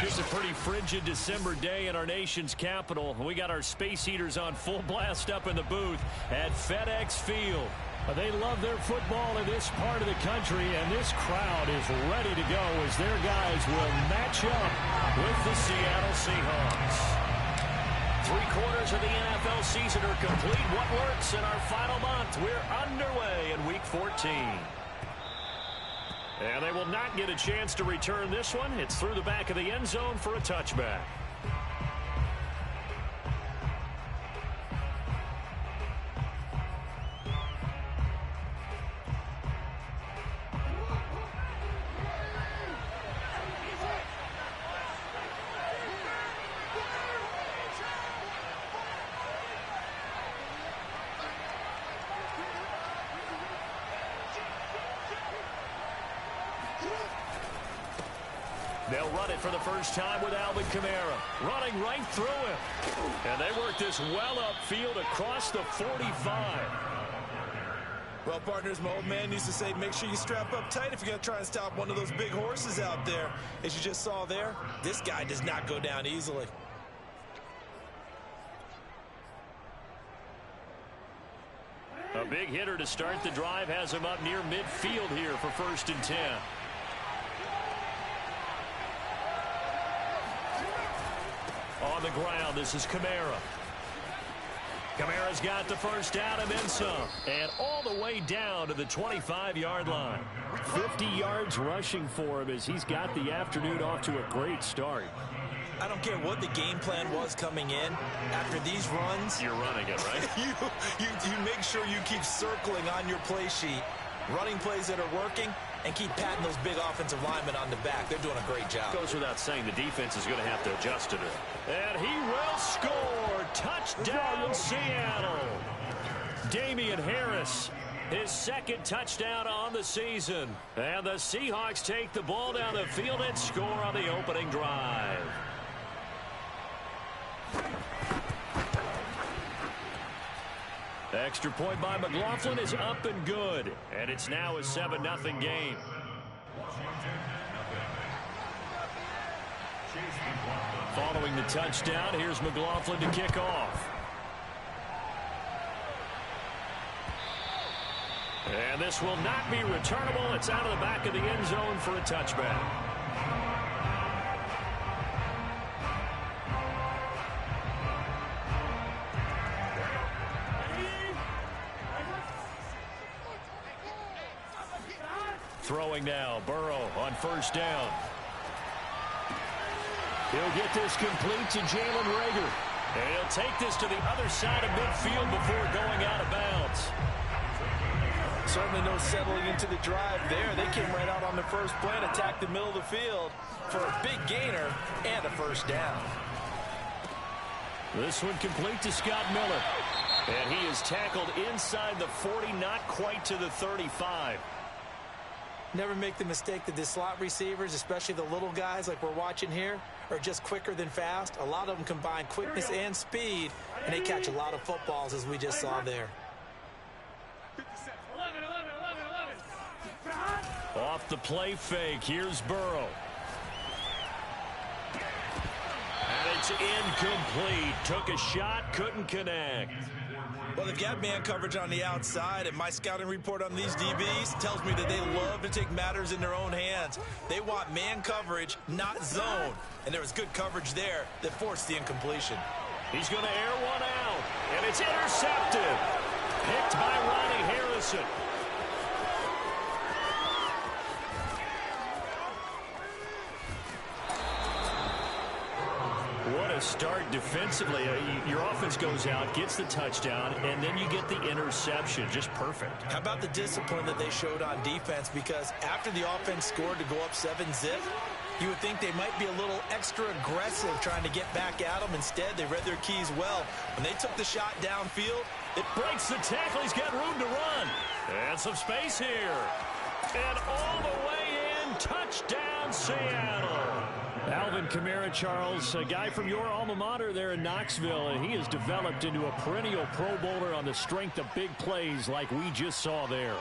It's a pretty frigid December day in our nation's capital. We got our space heaters on full blast up in the booth at FedEx Field. They love their football in this part of the country, and this crowd is ready to go as their guys will match up with the Seattle Seahawks. 3/4 of the NFL season are complete. What works in our final month? We're underway in Week 14. And they will not get a chance to return this one. It's through the back of the end zone for a touchback. They'll run it for the first time with Alvin Kamara, running right through him. And they work this well upfield across the 45. Well, partners, my old man used to say, make sure you strap up tight if you're going to try and stop one of those big horses out there. As you just saw there, this guy does not go down easily. A big hitter to start the drive has him up near midfield here for 1st and 10. On the ground, this is Kamara. Kamara's got the first down and then some. And all the way down to the 25-yard line. 50 yards rushing for him as he's got the afternoon off to a great start. I don't care what the game plan was coming in. After these runs, you're running it, right? you make sure you keep circling on your play sheet, running plays that are working, and keep patting those big offensive linemen on the back. They're doing a great job. Goes without saying the defense is going to have to adjust to it. And he will score. Touchdown, Seattle. Damian Harris, his 2nd touchdown on the season. And the Seahawks take the ball down the field and score on the opening drive. Extra point by McLaughlin is up and good. And it's now a 7-0 game. Following the touchdown, here's McLaughlin to kick off. And this will not be returnable. It's out of the back of the end zone for a touchback. Throwing now, Burrow on 1st down. He'll get this complete to Jalen Reagor. And he'll take this to the other side of midfield before going out of bounds. Certainly no settling into the drive there. They came right out on the first play and attacked the middle of the field for a big gainer and a 1st down. This one complete to Scott Miller. And he is tackled inside the 40, not quite to the 35. Never make the mistake that the slot receivers, especially the little guys like we're watching here, are just quicker than fast. A lot of them combine quickness and speed, and they catch a lot of footballs, as we just saw there. Off the play fake, here's Burrow. And it's incomplete. Took a shot, couldn't connect. Well, they've got man coverage on the outside, and my scouting report on these DBs tells me that they love to take matters in their own hands. They want man coverage, not zone. And there was good coverage there that forced the incompletion. He's going to air one out, and it's intercepted. Picked by Ronnie Harrison. What a start defensively. Your offense goes out, gets the touchdown, and then you get the interception. Just perfect. How about the discipline that they showed on defense? Because after the offense scored to go up 7-zip, you would think they might be a little extra aggressive trying to get back at them. Instead, they read their keys well. When they took the shot downfield, it breaks the tackle. He's got room to run. And some space here. And all the way in. Touchdown, Seattle. Alvin Kamara, Charles, a guy from your alma mater there in Knoxville, and he has developed into a perennial Pro Bowler on the strength of big plays like we just saw there.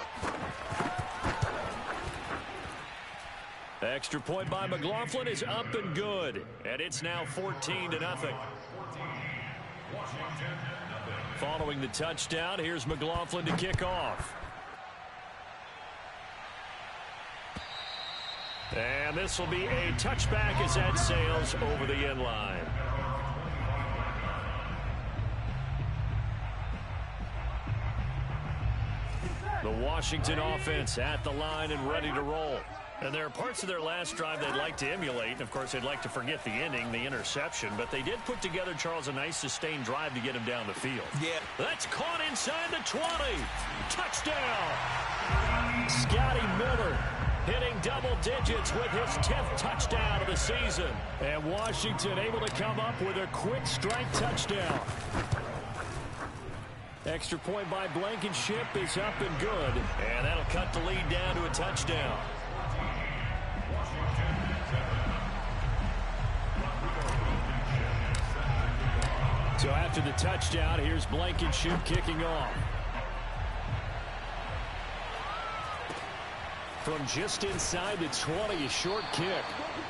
Extra point by McLaughlin is up and good. And it's now 14-0. Following the touchdown, here's McLaughlin to kick off. And this will be a touchback as that sails over the end line. The Washington offense at the line and ready to roll. And there are parts of their last drive they'd like to emulate. And, of course, they'd like to forget the ending, the interception. But they did put together, Charles, a nice sustained drive to get him down the field. Yeah. That's caught inside the 20. Touchdown. Scotty Miller hitting double digits with his 10th touchdown of the season. And Washington able to come up with a quick strike touchdown. Extra point by Blankenship is up and good. And that'll cut the lead down to a touchdown. So after the touchdown, here's Blankenship kicking off. From just inside the 20, a short kick.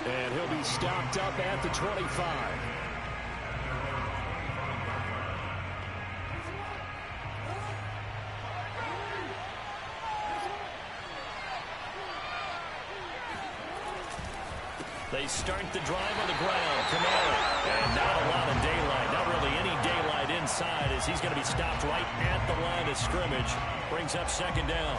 And he'll be stopped up at the 25. They start the drive on the ground. Kamara. And not a lot of daylight. Not really any daylight inside as he's going to be stopped right at the line of scrimmage. Brings up second down.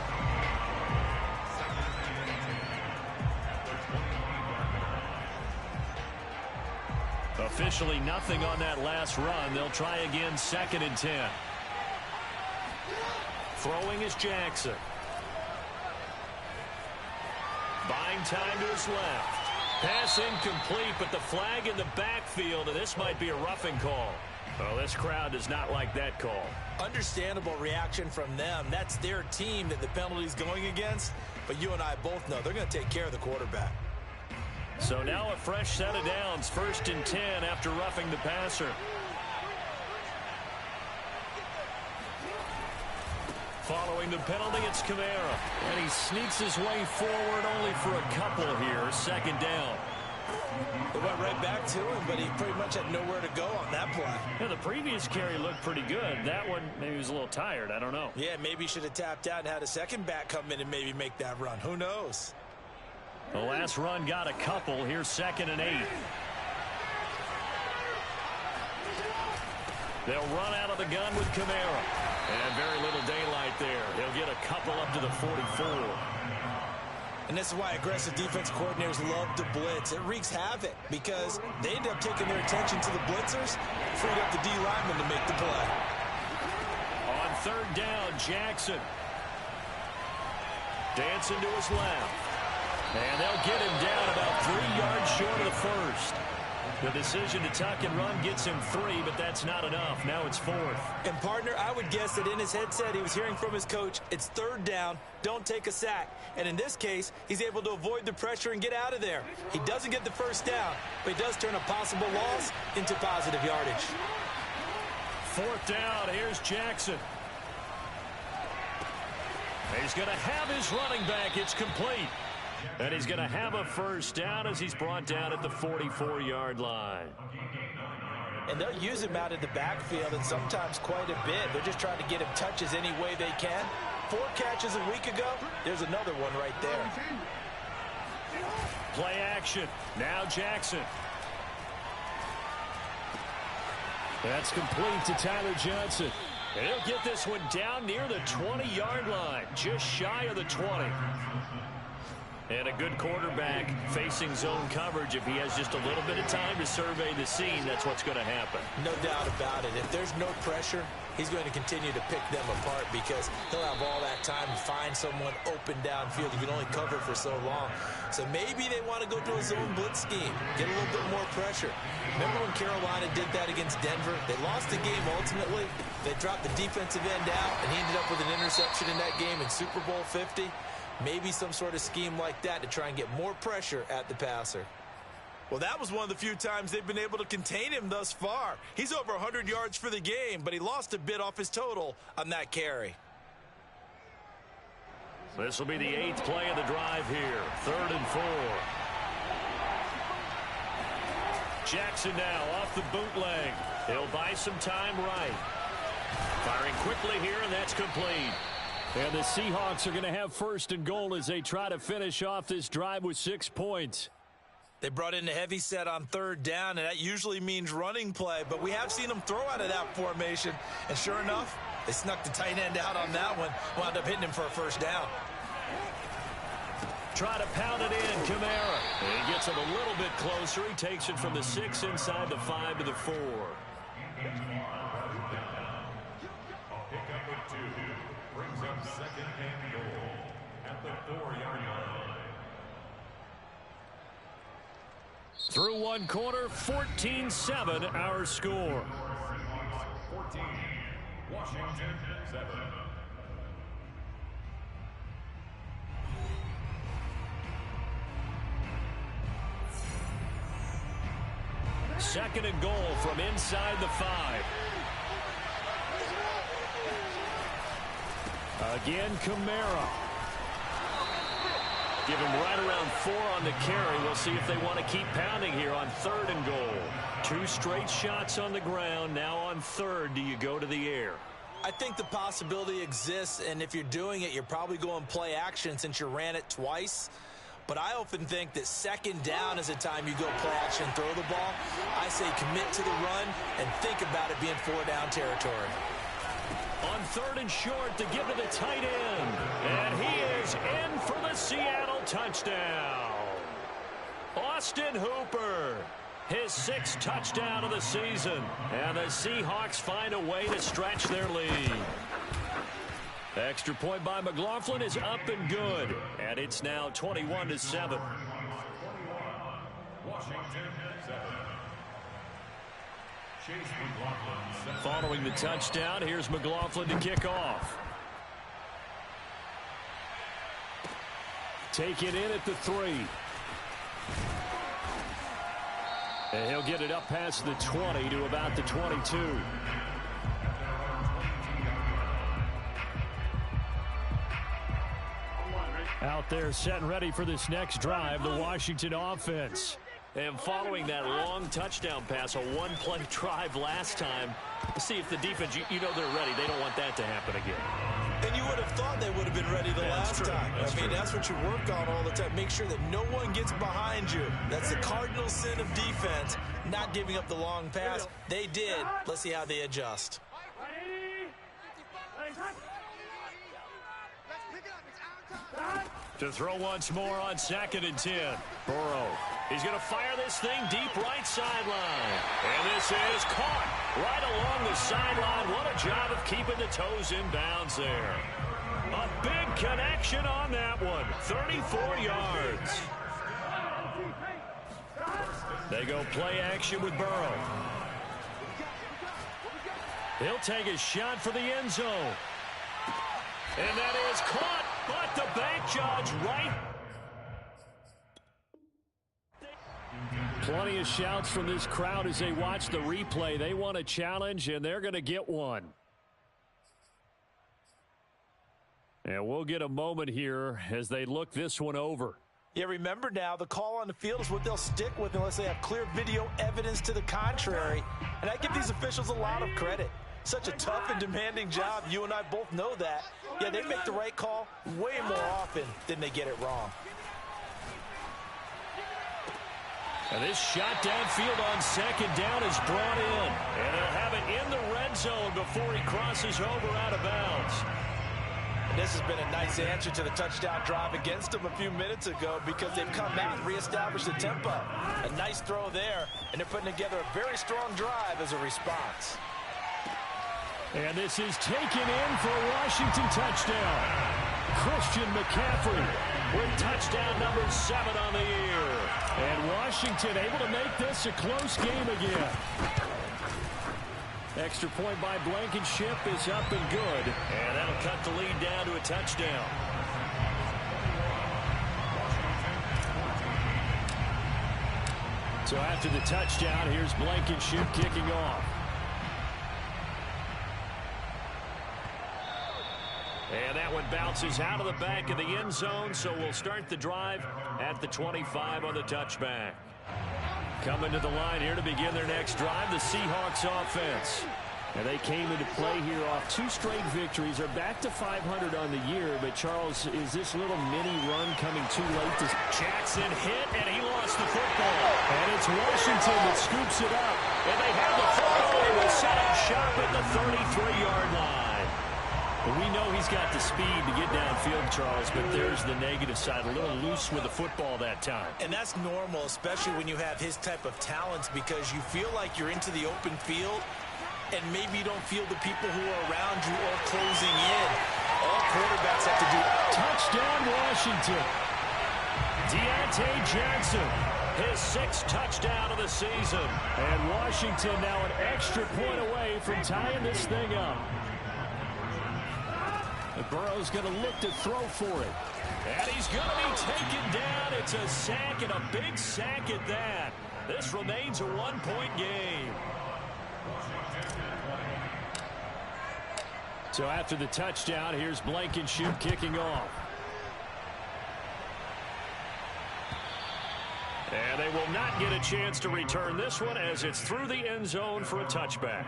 Officially nothing on that last run. They'll try again, 2nd and 10. Throwing is Jackson. Buying time to his left. Pass incomplete, but the flag in the backfield, and this might be a roughing call. Well, this crowd does not like that call. Understandable reaction from them. That's their team that the penalty's going against. But you and I both know they're going to take care of the quarterback. So now a fresh set of downs, 1st and 10 after roughing the passer. Following the penalty, it's Kamara. And he sneaks his way forward only for a couple here. 2nd down. They went right back to him, but he pretty much had nowhere to go on that play. Yeah, the previous carry looked pretty good. That one, maybe he was a little tired. I don't know. Yeah, maybe he should have tapped out and had a second back come in and maybe make that run. Who knows? The last run got a couple. Here's 2nd and 8. They'll run out of the gun with Kamara. And very little daylight there. He'll get a couple up to the 44. And this is why aggressive defense coordinators love to blitz. It wreaks havoc because they end up taking their attention to the blitzers, freed up the D lineman to make the play. On 3rd down, Jackson. Dancing to his left. And they'll get him down about 3 yards short of the first. The decision to tuck and run gets him 3, but that's not enough. Now it's 4th. And, partner, I would guess that in his headset he was hearing from his coach, it's 3rd down, don't take a sack. And in this case, he's able to avoid the pressure and get out of there. He doesn't get the 1st down, but he does turn a possible loss into positive yardage. 4th down, here's Jackson. He's going to have his running back. It's complete. And he's going to have a 1st down as he's brought down at the 44-yard line. And they'll use him out in the backfield and sometimes quite a bit. They're just trying to get him touches any way they can. 4 catches a week ago. There's another one right there. Play action. Now Jackson. That's complete to Tyler Johnson. And he'll get this one down near the 20-yard line, just shy of the 20. And a good quarterback facing zone coverage. If he has just a little bit of time to survey the scene, that's what's going to happen. No doubt about it. If there's no pressure, he's going to continue to pick them apart because he'll have all that time to find someone open downfield. You can only cover for so long. So maybe they want to go to a zone blitz scheme, get a little bit more pressure. Remember when Carolina did that against Denver? They lost the game ultimately. They dropped the defensive end out, and he ended up with an interception in that game in Super Bowl 50. Maybe some sort of scheme like that to try and get more pressure at the passer. Well, that was one of the few times they've been able to contain him thus far. He's over 100 yards for the game, but he lost a bit off his total on that carry. This will be the 8th play of the drive here. 3rd and 4. Jackson now off the bootleg. He'll buy some time right. Firing quickly here, and that's complete. And the Seahawks are going to have first and goal as they try to finish off this drive with 6 points. They brought in a heavy set on third down, and that usually means running play, but we have seen them throw out of that formation. And sure enough, they snuck the tight end out on that one, wound up hitting him for a first down. Try to pound it in, Kamara. He gets him a little bit closer. He takes it from the 6 inside the 5 to the 4. Brings up second and goal at the 4-yard line. Through one quarter, 14-7 our score. 14, Washington 7. Second and goal from inside the 5. Again, Kamara. Give him right around 4 on the carry. We'll see if they want to keep pounding here on third and goal. 2 straight shots on the ground. Now on third, do you go to the air? I think the possibility exists, and if you're doing it, you're probably going play action since you ran it twice. But I often think that second down is a time you go play action, throw the ball. I say commit to the run and think about it being 4-down territory. On third and short to give to the tight end. And he is in for the Seattle touchdown. Austin Hooper, his 6th touchdown of the season. And the Seahawks find a way to stretch their lead. Extra point by McLaughlin is up and good. And it's now 21-7. Washington 7. Chase McLaughlin 7. Following the touchdown, here's McLaughlin to kick off. Take it in at the 3. And he'll get it up past the 20 to about the 22. Out there set and ready for this next drive, the Washington offense. And following that long touchdown pass, a one-play drive last time, let's see if the defense, you know they're ready. They don't want that to happen again. And you would have thought they would have been ready the last time. That's what you work on all the time. Make sure that no one gets behind you. That's the cardinal sin of defense, not giving up the long pass. They did. Let's see how they adjust. To throw once more on 2nd and 10. Burrow. He's going to fire this thing deep right sideline. And this is caught right along the sideline. What a job of keeping the toes in bounds there. A big connection on that one. 34 yards. They go play action with Burrow. He'll take a shot for the end zone. And that is caught, but the bank judge right. Plenty of shouts from this crowd as they watch the replay. They want a challenge, and they're going to get one. And we'll get a moment here as they look this one over. Yeah, remember now, the call on the field is what they'll stick with unless they have clear video evidence to the contrary. And I give these officials a lot of credit. Such a tough and demanding job. You and I both know that. Yeah, they make the right call way more often than they get it wrong. And this shot downfield on 2nd down is brought in. And he'll have it in the red zone before he crosses over out of bounds. And this has been a nice answer to the touchdown drive against them a few minutes ago because they've come out and reestablished the tempo. A nice throw there, and they're putting together a very strong drive as a response. And this is taken in for a Washington touchdown. Christian McCaffrey with touchdown number 7 on the year. And Washington able to make this a close game again. Extra point by Blankenship is up and good. And that'll cut the lead down to a touchdown. So after the touchdown, here's Blankenship kicking off. And that one bounces out of the back of the end zone, so we'll start the drive at the 25 on the touchback. Coming to the line here to begin their next drive, the Seahawks offense. And they came into play here off 2 straight victories. They're back to 500 on the year. But, Charles, is this little mini run coming too late? Jackson hit, and he lost the football. And it's Washington that scoops it up. And they have the football. They will set up shop at the 33-yard line. And we know he's got the speed to get downfield, Charles, but there's the negative side. A little loose with the football that time. And that's normal, especially when you have his type of talents, because you feel like you're into the open field, and maybe you don't feel the people who are around you or closing in. All quarterbacks have to do. Touchdown, Washington. Deontay Johnson, his 6th touchdown of the season. And Washington now an extra point away from tying this thing up. And Burrow's going to look to throw for it. And he's going to be taken down. It's a sack, and a big sack at that. This remains a 1-point game. So after the touchdown, here's Blankenship kicking off. And they will not get a chance to return this one as it's through the end zone for a touchback.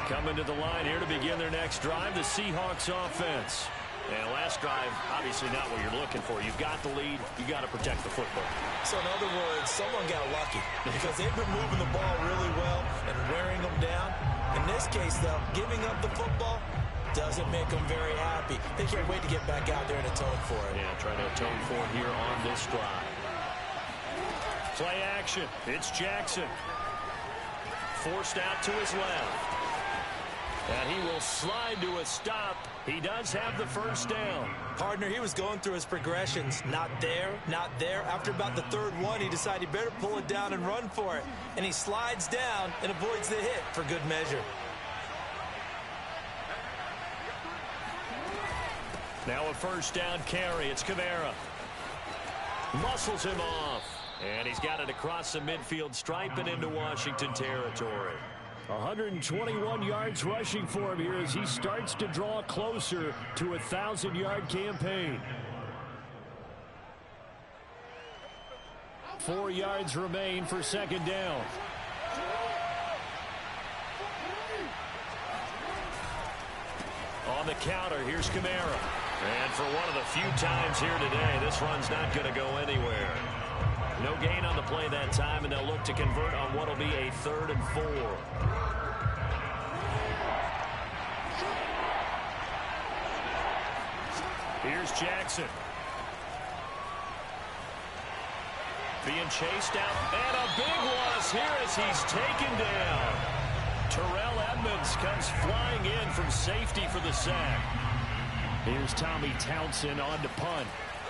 Coming to the line here to begin their next drive, the Seahawks offense. And last drive, obviously not what you're looking for. You've got the lead. You've got to protect the football. So in other words, someone got lucky because they've been moving the ball really well and wearing them down. In this case, though, giving up the football doesn't make them very happy. They can't wait to get back out there and atone for it. Yeah, trying to atone for it here on this drive. Play action. It's Jackson. Forced out to his left. And he will slide to a stop. He does have the first down. Partner, he was going through his progressions. Not there, not there. After about the 3rd one, he decided he better pull it down and run for it. And he slides down and avoids the hit for good measure. Now a first down carry. It's Kamara. Muscles him off. And he's got it across the midfield stripe and into Washington territory. 121 yards rushing for him here as he starts to draw closer to a 1,000-yard campaign. 4 yards remain for second down. On the counter, here's Kamara. And for one of the few times here today, this run's not going to go anywhere. No gain on the play that time, and they'll look to convert on what will be a 3rd and 4. Here's Jackson. Being chased out, and a big loss here as he's taken down. Terrell Edmonds comes flying in from safety for the sack. Here's Tommy Townsend on to punt.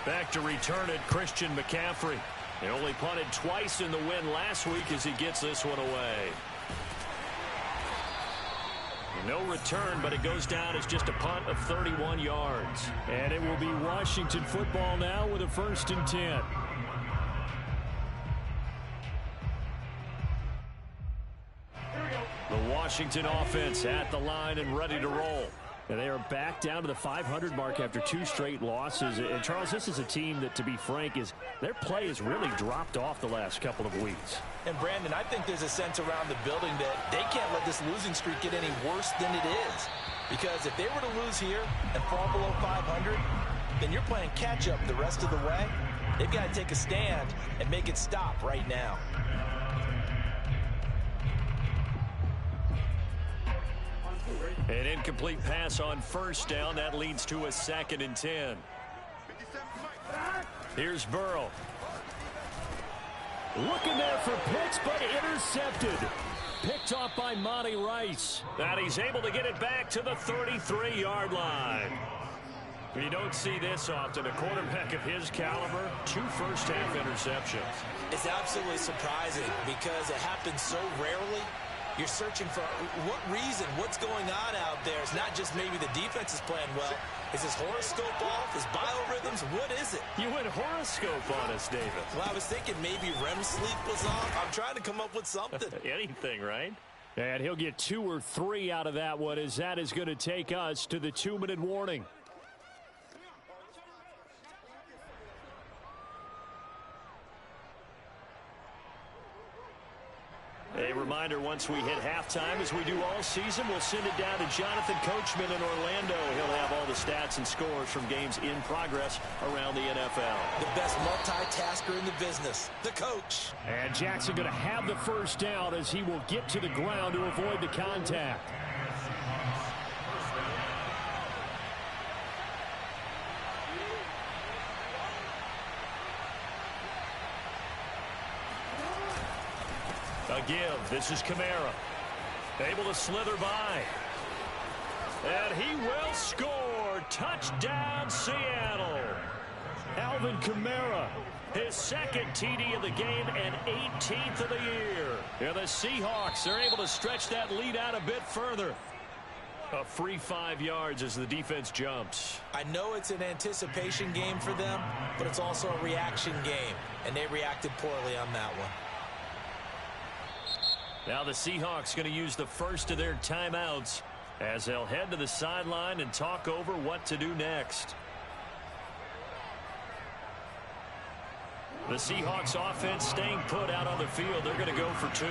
Back to return it, Christian McCaffrey. He only punted twice in the win last week as he gets this one away. No return, but it goes down as just a punt of 31 yards. And it will be Washington football now with a 1st and 10. The Washington offense at the line and ready to roll. And they are back down to the 500 mark after 2 straight losses. And, Charles, this is a team that, to be frank, their play has really dropped off the last couple of weeks. And, Brandon, I think there's a sense around the building that they can't let this losing streak get any worse than it is. Because if they were to lose here and fall below 500, then you're playing catch-up the rest of the way. They've got to take a stand and make it stop right now. An incomplete pass on first down. That leads to a 2nd and 10. Here's Burrow. Looking there for Pitts, but intercepted. Picked off by Monty Rice. And he's able to get it back to the 33-yard line. You don't see this often. A quarterback of his caliber, 2 first-half interceptions. It's absolutely surprising because it happens so rarely. You're searching for what reason, what's going on out there. It's not just maybe the defense is playing well. Is his horoscope off? His biorhythms? What is it? You went horoscope on us, David. Well, I was thinking maybe REM sleep was off. I'm trying to come up with something. Anything, right? And he'll get 2 or 3 out of that one as that is going to take us to the 2-minute warning. A reminder, once we hit halftime, as we do all season, we'll send it down to Jonathan Coachman in Orlando. He'll have all the stats and scores from games in progress around the NFL. The best multitasker in the business, the coach. And Jackson going to have the first down as he will get to the ground to avoid the contact. A give. This is Kamara. Able to slither by. And he will score. Touchdown, Seattle. Alvin Kamara, his second TD of the game and 18th of the year. And the Seahawks are able to stretch that lead out a bit further. A free 5 yards as the defense jumps. I know it's an anticipation game for them, but it's also a reaction game, and they reacted poorly on that one. Now the Seahawks going to use the first of their timeouts as they'll head to the sideline and talk over what to do next. The Seahawks offense staying put out on the field. They're going to go for 2.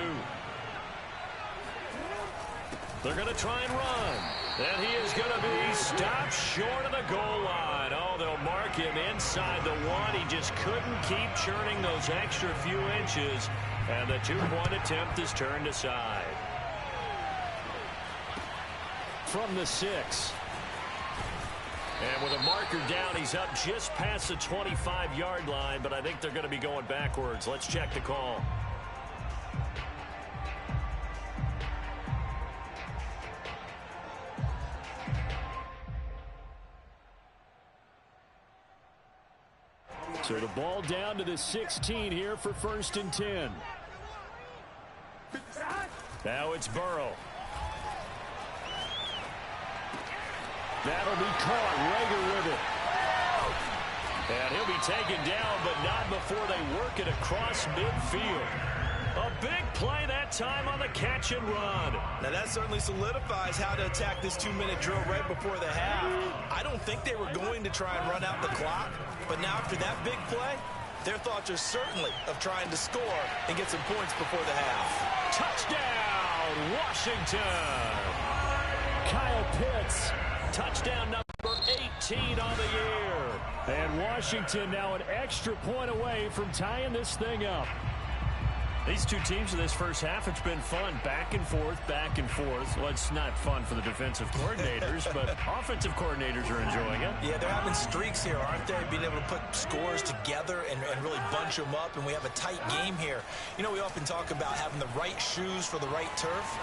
They're going to try and run. And he is going to be stopped short of the goal line. Oh, they'll mark him inside the 1. He just couldn't keep churning those extra few inches. And the 2-point attempt is turned aside. From the 6. And with a marker down, he's up just past the 25-yard line, but I think they're going to be going backwards. Let's check the call. So the ball down to the 16 here for 1st and 10. Now it's Burrow. That'll be caught. Rager with it. And he'll be taken down, but not before they work it across midfield. A big play that time on the catch and run. Now that certainly solidifies how to attack this 2-minute drill right before the half. I don't think they were going to try and run out the clock, but now after that big play, their thoughts are certainly of trying to score and get some points before the half. Touchdown, Washington. Kyle Pitts, touchdown number 18 on the year. And Washington now an extra point away from tying this thing up. These two teams in this first half, it's been fun. Back and forth, back and forth. Well, it's not fun for the defensive coordinators, but offensive coordinators are enjoying it. Yeah, they're having streaks here, aren't they? Being able to put scores together and really bunch them up, and we have a tight game here. You know, we often talk about having the right shoes for the right turf.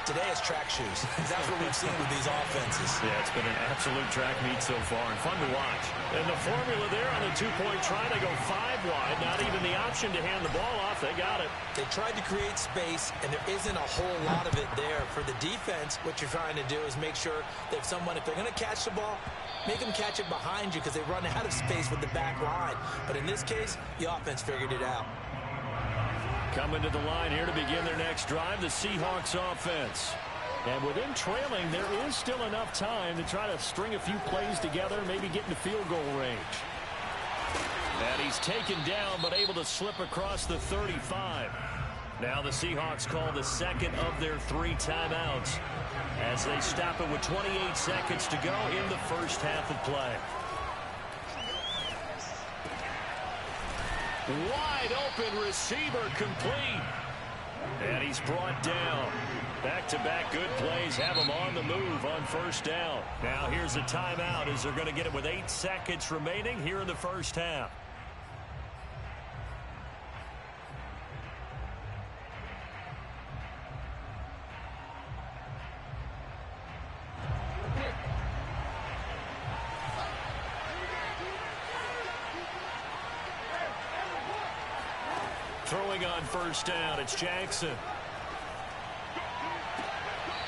Today it's track shoes. That's what we've seen with these offenses. Yeah, it's been an absolute track meet so far and fun to watch. And the formula there on the 2-point try, they go 5 wide. Not even the option to hand the ball off. They got it. They tried to create space, and there isn't a whole lot of it there. For the defense, what you're trying to do is make sure that if they're going to catch the ball, make them catch it behind you because they run out of space with the back line. But in this case, the offense figured it out. Coming to the line here to begin their next drive, the Seahawks offense. And with them trailing, there is still enough time to try to string a few plays together, maybe get into field goal range. And he's taken down, but able to slip across the 35. Now the Seahawks call the second of their 3 timeouts as they stop it with 28 seconds to go in the first half of play. Wide open receiver complete. And he's brought down. Back-to-back good plays have him on the move on first down. Now here's a timeout as they're going to get it with 8 seconds remaining here in the first half. Throwing on first down, it's Jackson.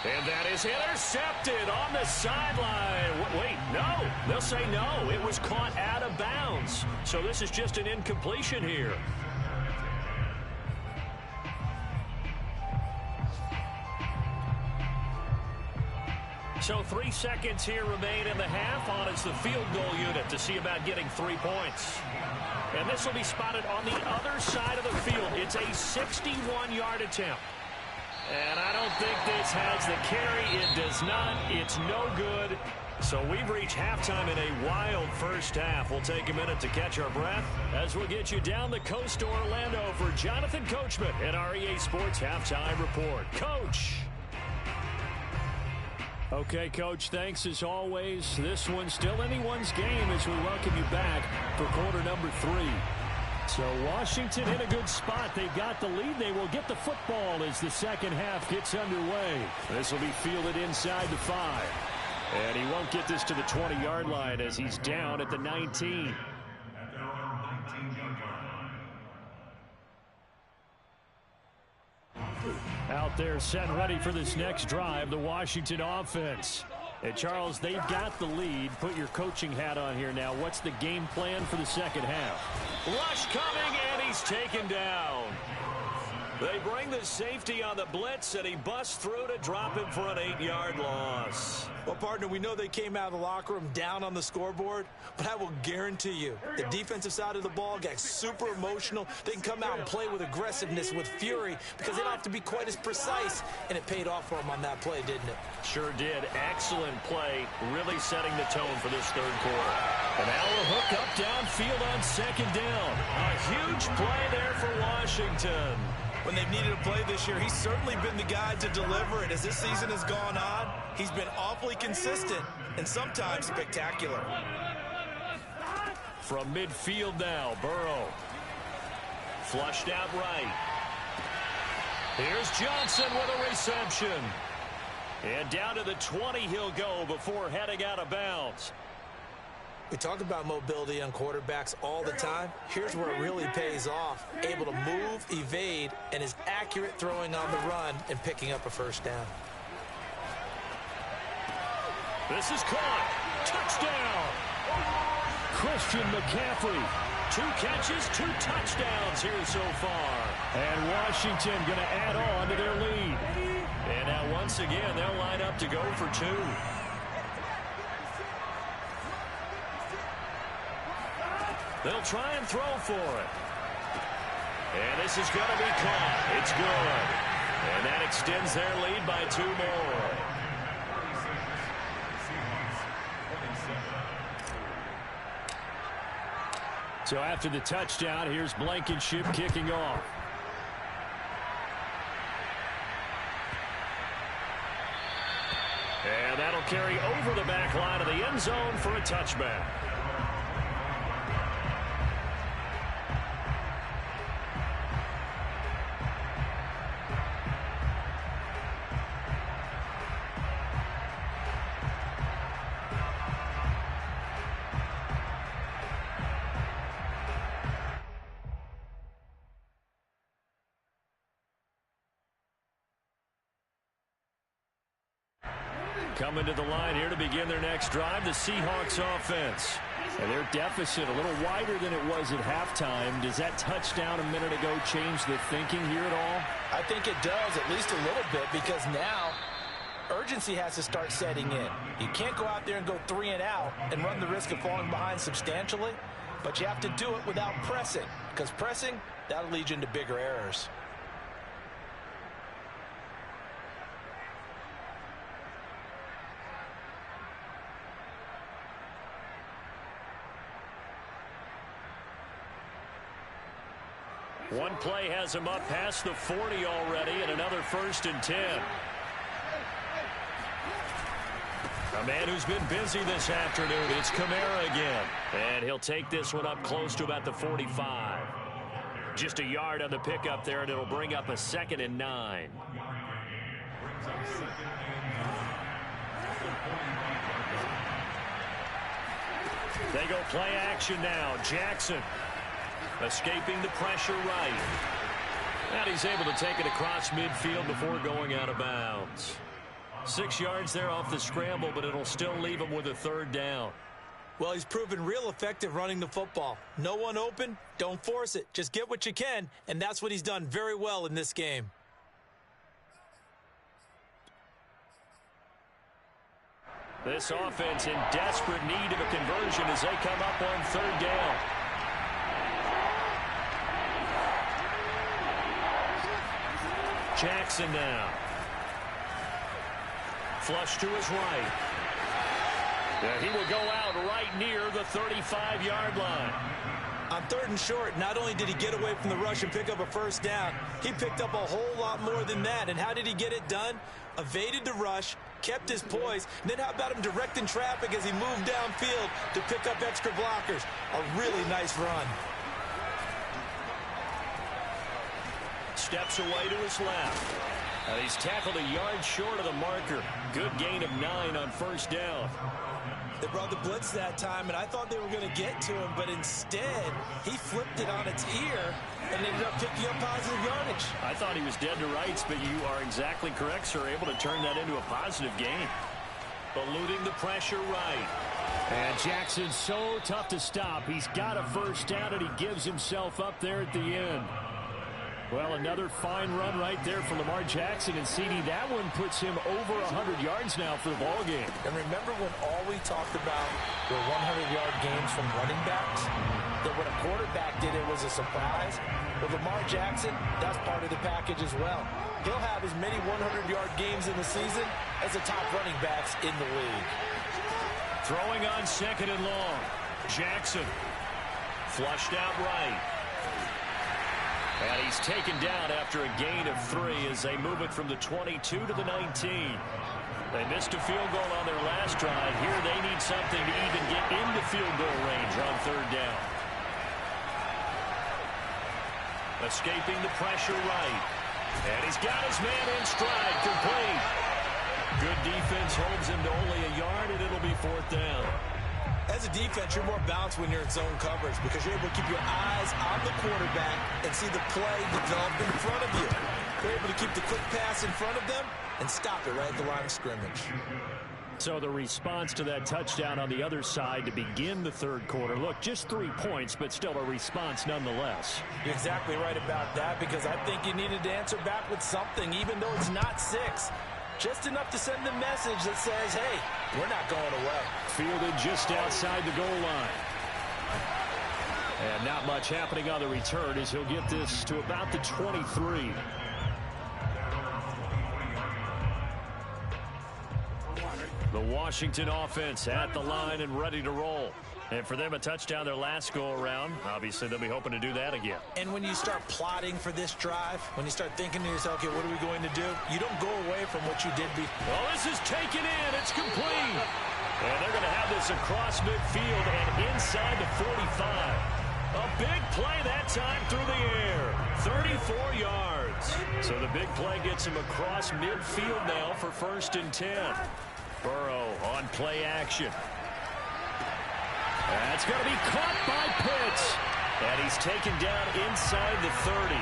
And that is intercepted on the sideline. Wait, no. They'll say no. It was caught out of bounds. So this is just an incompletion here. So 3 seconds here remain in the half on as the field goal unit to see about getting 3 points. And this will be spotted on the other side of the field. It's a 61-yard attempt. And I don't think this has the carry. It does not. It's no good. So we've reached halftime in a wild first half. We'll take a minute to catch our breath as we'll get you down the coast to Orlando for Jonathan Coachman at our EA Sports Halftime Report. Coach. Okay, Coach, thanks as always. This one's still anyone's game as we welcome you back for quarter number 3. So Washington in a good spot. They've got the lead. They will get the football as the second half gets underway. This will be fielded inside the 5. And he won't get this to the 20-yard line as he's down at the 19. Out there set and ready for this next drive, the Washington offense. And Charles, they've got the lead. Put your coaching hat on here now. What's the game plan for the second half? Rush coming, and he's taken down. They bring the safety on the blitz, and he busts through to drop him for an 8-yard loss. Well, partner, we know they came out of the locker room down on the scoreboard, but I will guarantee you the defensive side of the ball got super emotional. They can come out and play with aggressiveness, with fury, because they don't have to be quite as precise, and it paid off for them on that play, didn't it? Sure did. Excellent play, really setting the tone for this third quarter. And now a hook up downfield on second down. A huge play there for Washington. When they've needed a play this year, he's certainly been the guy to deliver it. As this season has gone on, he's been awfully consistent and sometimes spectacular. From midfield now, Burrow. Flushed out right. Here's Johnson with a reception. And down to the 20 he'll go before heading out of bounds. We talk about mobility on quarterbacks all the time. Here's where it really pays off. Able to move, evade, and is accurate throwing on the run and picking up a first down. This is caught. Touchdown. Christian McCaffrey. 2 catches, 2 touchdowns here so far. And Washington going to add on to their lead. And now once again, they'll line up to go for 2. They'll try and throw for it. And this is going to be caught. It's good. And that extends their lead by 2 more. So after the touchdown, here's Blankenship kicking off. And that'll carry over the back line of the end zone for a touchback. Coming to the line here to begin their next drive, the Seahawks offense. And their deficit a little wider than it was at halftime. Does that touchdown a minute ago change the thinking here at all? I think it does, at least a little bit, because now urgency has to start setting in. You can't go out there and go 3 and out and run the risk of falling behind substantially, but you have to do it without pressing, because pressing, that'll lead you into bigger errors. One play has him up past the 40 already, and another 1st and 10. A man who's been busy this afternoon, it's Kamara again. And he'll take this one up close to about the 45. Just a yard on the pickup there, and it'll bring up a 2nd and 9. They go play action now. Jackson escaping the pressure right. And he's able to take it across midfield before going out of bounds. 6 yards there off the scramble, but it'll still leave him with a 3rd down. Well, he's proven real effective running the football. No one open, don't force it. Just get what you can, and that's what he's done very well in this game. This offense in desperate need of a conversion as they come up on 3rd down. Jackson now. Flush to his right. He will go out right near the 35-yard line. On 3rd and short, not only did he get away from the rush and pick up a first down, he picked up a whole lot more than that. And how did he get it done? Evaded the rush, kept his poise, and then how about him directing traffic as he moved downfield to pick up extra blockers? A really nice run. Steps away to his left. And he's tackled a yard short of the marker. Good gain of 9 on first down. They brought the blitz that time, and I thought they were going to get to him, but instead, he flipped it on its ear and ended up picking up positive yardage. I thought he was dead to rights, but you are exactly correct, sir. Able to turn that into a positive gain. Eluding the pressure right. And Jackson's so tough to stop. He's got a first down, and he gives himself up there at the end. Well, another fine run right there for Lamar Jackson. And CD, that one puts him over 100 yards now for the ball game. And remember when all we talked about were 100-yard games from running backs? That when a quarterback did it was a surprise? With Lamar Jackson, that's part of the package as well. He'll have as many 100-yard games in the season as the top running backs in the league. Throwing on 2nd and long. Jackson flushed out right. And he's taken down after a gain of 3 as they move it from the 22 to the 19. They missed a field goal on their last drive. Here they need something to even get into field goal range on 3rd down. Escaping the pressure right. And he's got his man in stride, complete. Good defense holds him to only a yard, and it'll be 4th down. As a defense, you're more balanced when you're in zone coverage because you're able to keep your eyes on the quarterback and see the play develop in front of you. You're able to keep the quick pass in front of them and stop it right at the line of scrimmage. So the response to that touchdown on the other side to begin the 3rd quarter. Look, just 3 points, but still a response nonetheless. You're exactly right about that because I think you needed to answer back with something, even though it's not 6. Just enough to send a message that says, hey, we're not going away. Fielded just outside the goal line. And not much happening on the return as he'll get this to about the 23. The Washington offense at the line and ready to roll. And for them, a touchdown their last go-around. Obviously, they'll be hoping to do that again. And when you start plotting for this drive, when you start thinking to yourself, okay, what are we going to do? You don't go away from what you did before. Well, this is taken in. It's complete. And they're going to have this across midfield and inside the 45. A big play that time through the air. 34 yards. So the big play gets him across midfield now for 1st and 10. Burrow on play action. That's going to be caught by Pitts. And he's taken down inside the 30.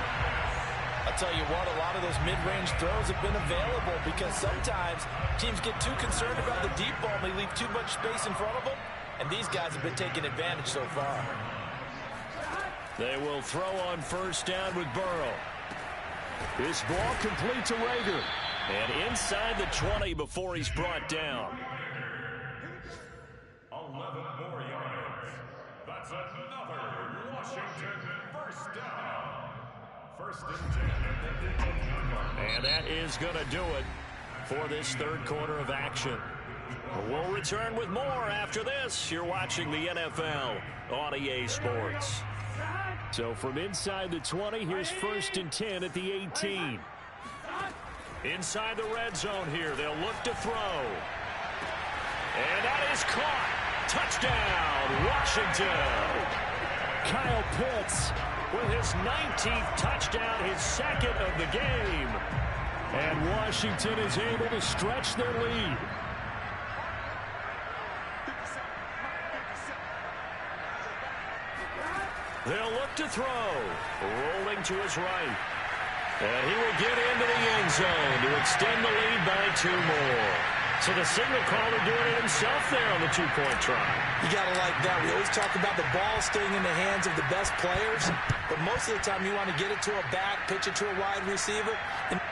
I'll tell you what, a lot of those mid-range throws have been available because sometimes teams get too concerned about the deep ball and they leave too much space in front of them. And these guys have been taking advantage so far. They will throw on 1st down with Burrow. This ball complete to Rager. And inside the 20 before he's brought down. 11 more yards. That's another Washington first down. 1st and 10. And that is going to do it for this 3rd quarter of action. We'll return with more after this. You're watching the NFL on EA Sports. So from inside the 20, here's 1st and 10 at the 18. Inside the red zone here, they'll look to throw. And that is caught. Touchdown, Washington. Kyle Pitts with his 19th touchdown, his 2nd of the game. And Washington is able to stretch their lead. They'll look to throw. Rolling to his right. And he will get into the end zone to extend the lead by 2 more. So the signal caller doing it himself there on the 2-point try. You got to like that. We always talk about the ball staying in the hands of the best players, but most of the time you want to get it to a back, pitch it to a wide receiver.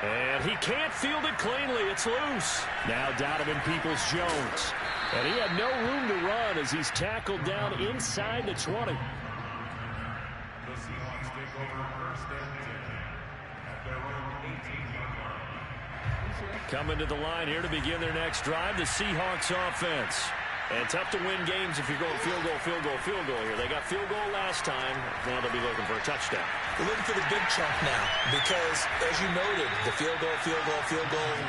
And he can't field it cleanly. It's loose. Now Donovan Peoples-Jones. And he had no room to run as he's tackled down inside the 20. The Seahawks take over 1st and 10 at their own 18-yard line. Coming to the line here to begin their next drive, the Seahawks offense. And tough to win games if you're going field goal, field goal, field goal here. They got field goal last time. Now they'll be looking for a touchdown. They're looking for the big chunk now because, as you noted, the field goal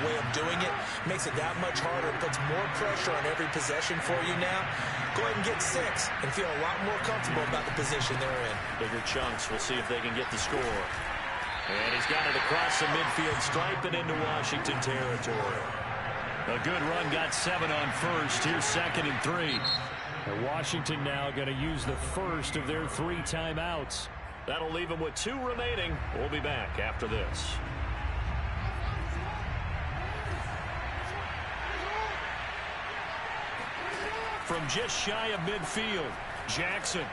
way of doing it makes it that much harder. It puts more pressure on every possession for you now. Go ahead and get 6 and feel a lot more comfortable about the position they're in. Bigger chunks. We'll see if they can get the score. And he's got it across the midfield stripe and into Washington territory. A good run, got 7 on first. Here's 2nd and 3. And Washington now going to use the first of their 3 timeouts. That'll leave them with 2 remaining. We'll be back after this. From just shy of midfield, Jackson.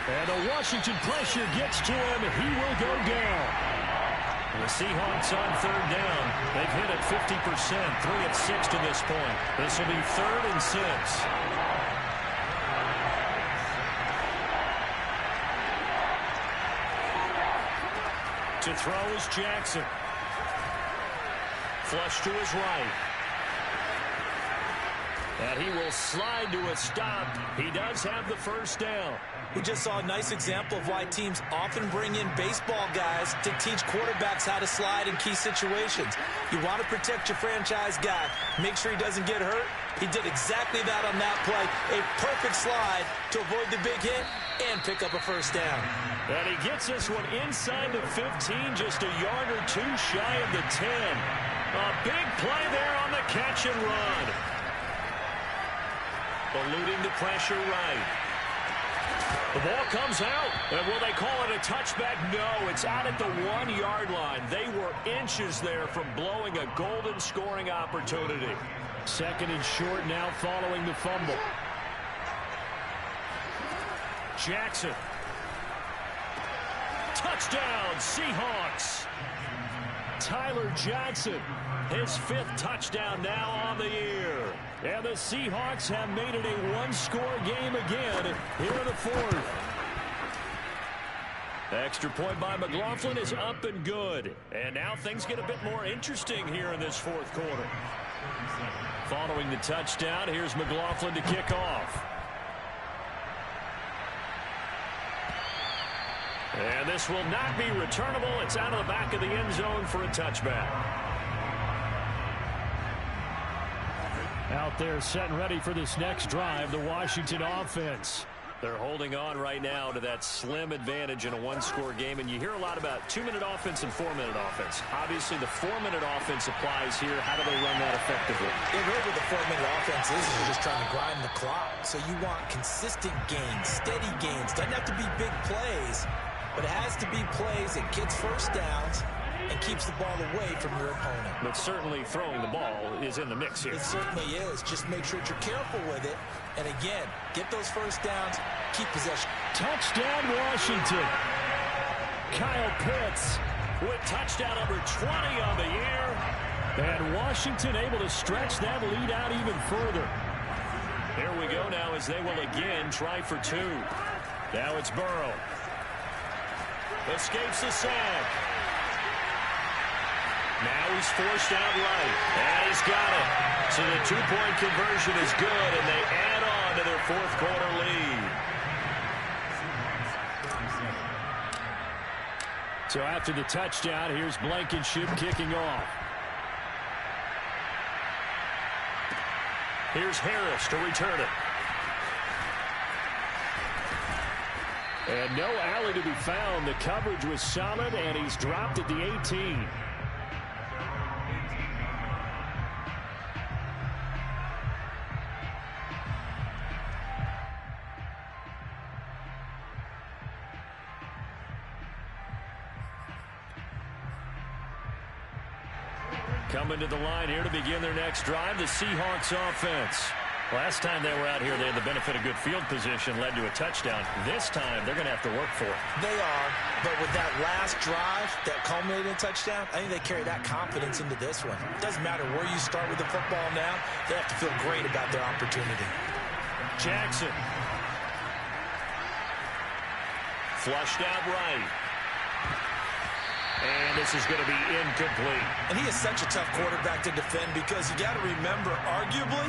And the Washington pressure gets to him. He will go down. The Seahawks on 3rd down. They've hit it 50%, 3 of 6 to this point. This will be 3rd and 6. To throw is Jackson. Flush to his right. And he will slide to a stop. He does have the first down. We just saw a nice example of why teams often bring in baseball guys to teach quarterbacks how to slide in key situations. You want to protect your franchise guy. Make sure he doesn't get hurt. He did exactly that on that play. A perfect slide to avoid the big hit and pick up a first down. And he gets this one inside the 15, just a yard or 2 shy of the 10. A big play there on the catch and run. Eluding the pressure right. The ball comes out. And will they call it a touchback? No, it's out at the 1-yard line. They were inches there from blowing a golden scoring opportunity. 2nd and short now following the fumble. Jackson. Touchdown, Seahawks. Tyler Johnson, his 5th touchdown now on the year. And the Seahawks have made it a 1-score game again here in the 4th. The extra point by McLaughlin is up and good. And now things get a bit more interesting here in this 4th quarter. Following the touchdown, here's McLaughlin to kick off. And this will not be returnable. It's out of the back of the end zone for a touchback. Out there set and ready for this next drive, the Washington offense. They're holding on right now to that slim advantage in a 1-score game. And you hear a lot about 2-minute offense and 4-minute offense. Obviously, the 4-minute offense applies here. How do they run that effectively? Yeah, really what the 4-minute offense is you're just trying to grind the clock. So you want consistent gains, steady gains. Doesn't have to be big plays, but it has to be plays that gets first downs and keeps the ball away from your opponent. But certainly throwing the ball is in the mix here. It certainly is. Just make sure that you're careful with it. And again, get those first downs, keep possession. Touchdown, Washington. Kyle Pitts with touchdown number 20 on the year. And Washington able to stretch that lead out even further. Here we go now as they will again try for 2. Now it's Burrow. Escapes the sack. Now he's forced out right. And he's got it. So the 2-point conversion is good, and they add on to their 4th quarter lead. So after the touchdown, here's Blankenship kicking off. Here's Harris to return it. And no alley to be found. The coverage was solid, and he's dropped at the 18. Coming to the line here to begin their next drive, the Seahawks offense. Last time they were out here, they had the benefit of good field position, led to a touchdown. This time, they're going to have to work for it. They are, but with that last drive, that culminating touchdown, I think they carry that confidence into this one. It doesn't matter where you start with the football now, they have to feel great about their opportunity. Jackson. Flushed out right. And this is going to be incomplete. And he is such a tough quarterback to defend because you got to remember, arguably,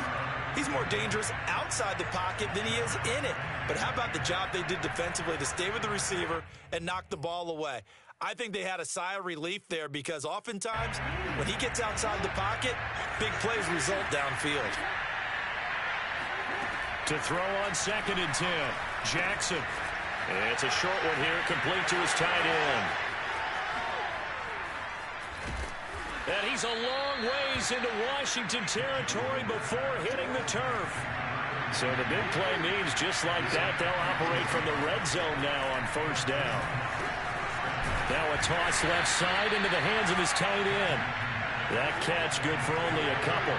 he's more dangerous outside the pocket than he is in it. But how about the job they did defensively to stay with the receiver and knock the ball away? I think they had a sigh of relief there because oftentimes when he gets outside the pocket, big plays result downfield. To throw on 2nd and 10, Jackson. It's a short one here, complete to his tight end. And he's a long ways into Washington territory before hitting the turf. So the big play means just like that, they'll operate from the red zone now on 1st down. Now a toss left side into the hands of his tight end. That catch good for only a couple.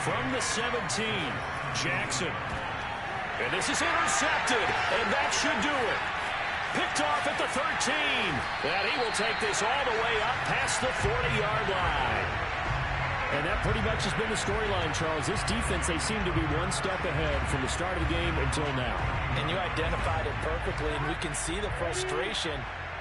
From the 17, Jackson. And this is intercepted, and that should do it. Picked off at the 13. And he will take this all the way up past the 40-yard line. And that pretty much has been the storyline, Charles. This defense, they seem to be one step ahead from the start of the game until now. And you identified it perfectly, and we can see the frustration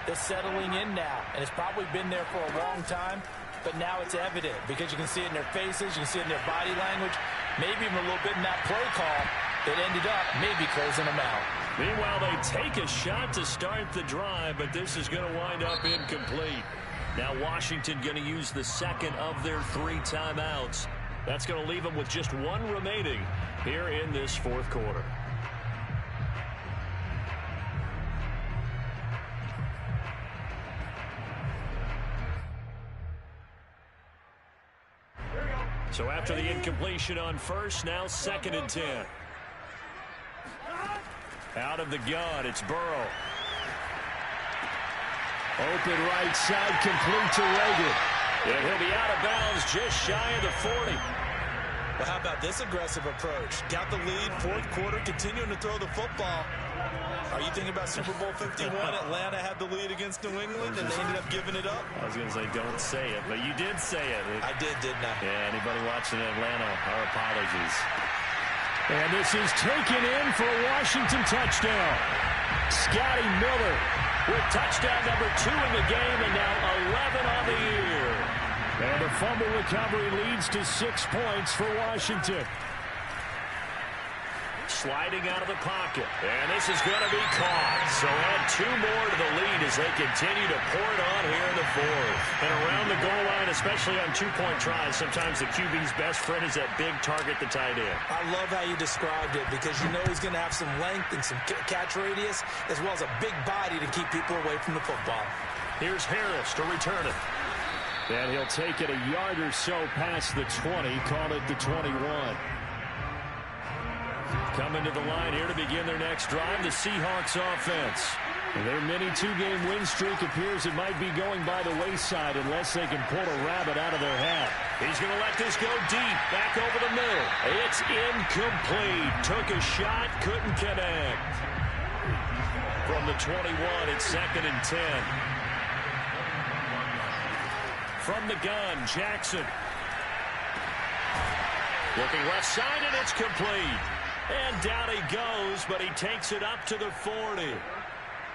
that's settling in now. And it's probably been there for a long time, but now it's evident because you can see it in their faces, you can see it in their body language, maybe even a little bit in that play call that ended up maybe closing them out. Meanwhile, they take a shot to start the drive, but this is going to wind up incomplete. Now Washington going to use the second of their 3 timeouts. That's going to leave them with just 1 remaining here in this 4th quarter. So after the incompletion on 1st, now 2nd and 10. Out of the gun, it's Burrow. Open right side, complete to Reagan. And he'll be out of bounds just shy of the 40. Well, how about this aggressive approach? Got the lead, 4th quarter, continuing to throw the football. Are you thinking about Super Bowl 51? Atlanta had the lead against New England, and they ended up giving it up. I was going to say, don't say it, but you did say it. I did, didn't I? Yeah, anybody watching Atlanta, our apologies. And this is taken in for a Washington touchdown. Scotty Miller with touchdown number 2 in the game, and now 11 on the year. And the fumble recovery leads to 6 points for Washington. Sliding out of the pocket, and this is going to be caught. So add 2 more to the lead as they continue to pour it on here in the 4th. And around the goal line, especially on 2-point tries, sometimes the QB's best friend is that big target, the tight end. I love how you described it because you know he's going to have some length and some catch radius as well as a big body to keep people away from the football. Here's Harris to return it. And he'll take it a yard or so past the 20, call it the 21. Coming to the line here to begin their next drive, the Seahawks offense. And their mini 2-game win streak appears it might be going by the wayside unless they can pull a rabbit out of their hat. He's going to let this go deep, back over the middle. It's incomplete. Took a shot, couldn't connect. From the 21, it's 2nd and 10. From the gun, Jackson. Looking left side, and it's complete. And down he goes, but he takes it up to the 40.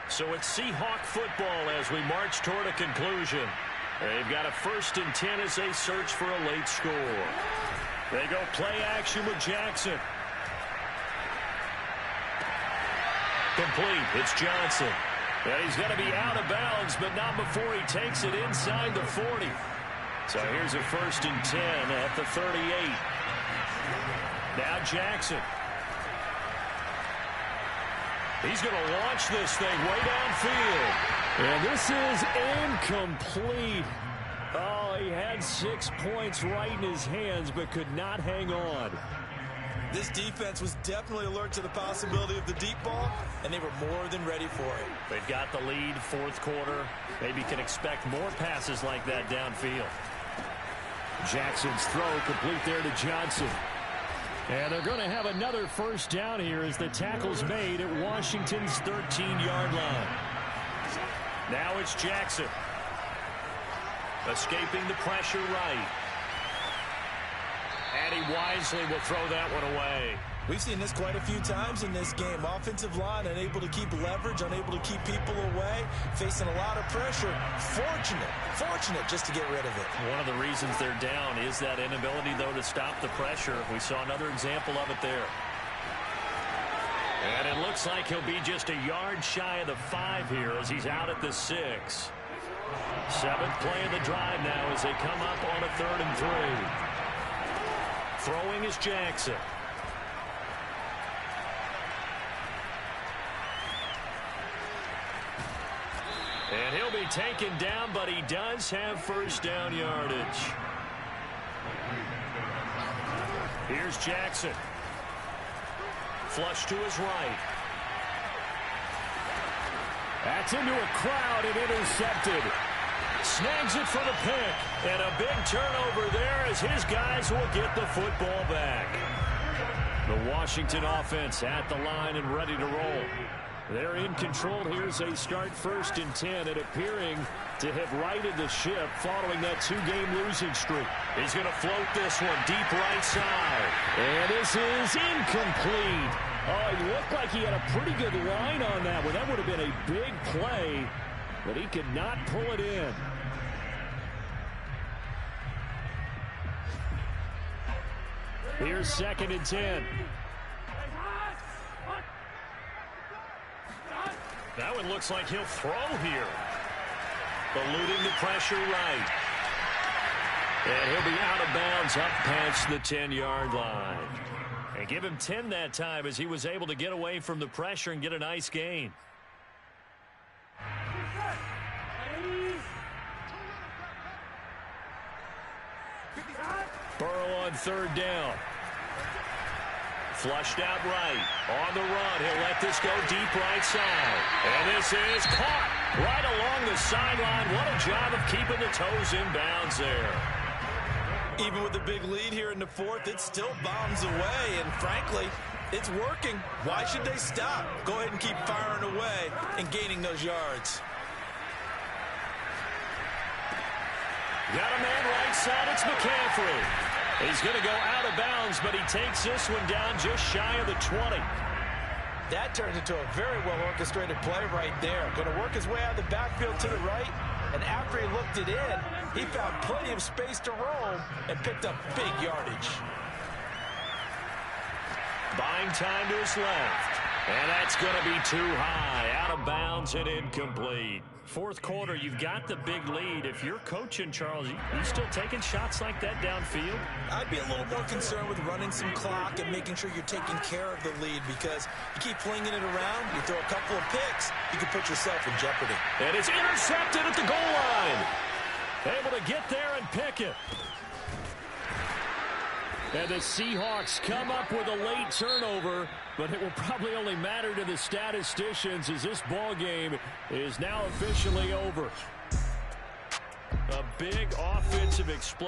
So it's Seahawk football as we march toward a conclusion. They've got a 1st and 10 as they search for a late score. They go play action with Jackson. Complete. It's Johnson. And he's going to be out of bounds, but not before he takes it inside the 40. So here's a 1st and 10 at the 38. Now Jackson. He's going to launch this thing way downfield. And this is incomplete. Oh, he had 6 points right in his hands, but could not hang on. This defense was definitely alert to the possibility of the deep ball, and they were more than ready for it. They've got the lead, 4th quarter. Maybe can expect more passes like that downfield. Jackson's throw complete there to Johnson. And they're going to have another 1st down here as the tackle's made at Washington's 13-yard line. Now it's Jackson. Escaping the pressure right. And he wisely will throw that one away. We've seen this quite a few times in this game. Offensive line unable to keep leverage, unable to keep people away, facing a lot of pressure. Fortunate just to get rid of it. One of the reasons they're down is that inability, though, to stop the pressure. We saw another example of it there. And it looks like he'll be just a yard shy of the 5 here as he's out at the 6. 7th play of the drive now as they come up on a 3rd and 3. Throwing is Jackson. And he'll be taken down, but he does have first down yardage. Here's Jackson. Flush to his right. That's into a crowd and intercepted. Snags it for the pick. And a big turnover there as his guys will get the football back. The Washington offense at the line and ready to roll. They're in control here as they start 1st and 10 and appearing to have righted the ship following that 2-game losing streak. He's going to float this one deep right side. And this is incomplete. Oh, he looked like he had a pretty good line on that one. That would have been a big play, but he could not pull it in. Here's 2nd and 10. That one looks like he'll throw here. Eluding the pressure right. And he'll be out of bounds up past the 10-yard line. And give him 10 that time as he was able to get away from the pressure and get a nice gain. Burrow on 3rd down. Flushed out right. On the run. He'll let this go deep right side. And this is caught right along the sideline. What a job of keeping the toes in bounds there. Even with the big lead here in the 4th, it still bombs away. And frankly, it's working. Why should they stop? Go ahead and keep firing away and gaining those yards. Got a man right side. It's McCaffrey. He's going to go out of bounds, but he takes this one down just shy of the 20. That turns into a very well-orchestrated play right there. Going to work his way out of the backfield to the right, and after he looked it in, he found plenty of space to roam and picked up big yardage. Buying time to his left. And that's going to be too high. Out of bounds and incomplete. 4th quarter, you've got the big lead. If you're coaching, Charles, you still taking shots like that downfield? I'd be a little more concerned with running some clock and making sure you're taking care of the lead, because you keep flinging it around, you throw a couple of picks, you can put yourself in jeopardy. And it's intercepted at the goal line. Able to get there and pick it. And the Seahawks come up with a late turnover, but it will probably only matter to the statisticians as this ball game is now officially over. A big offensive explosion.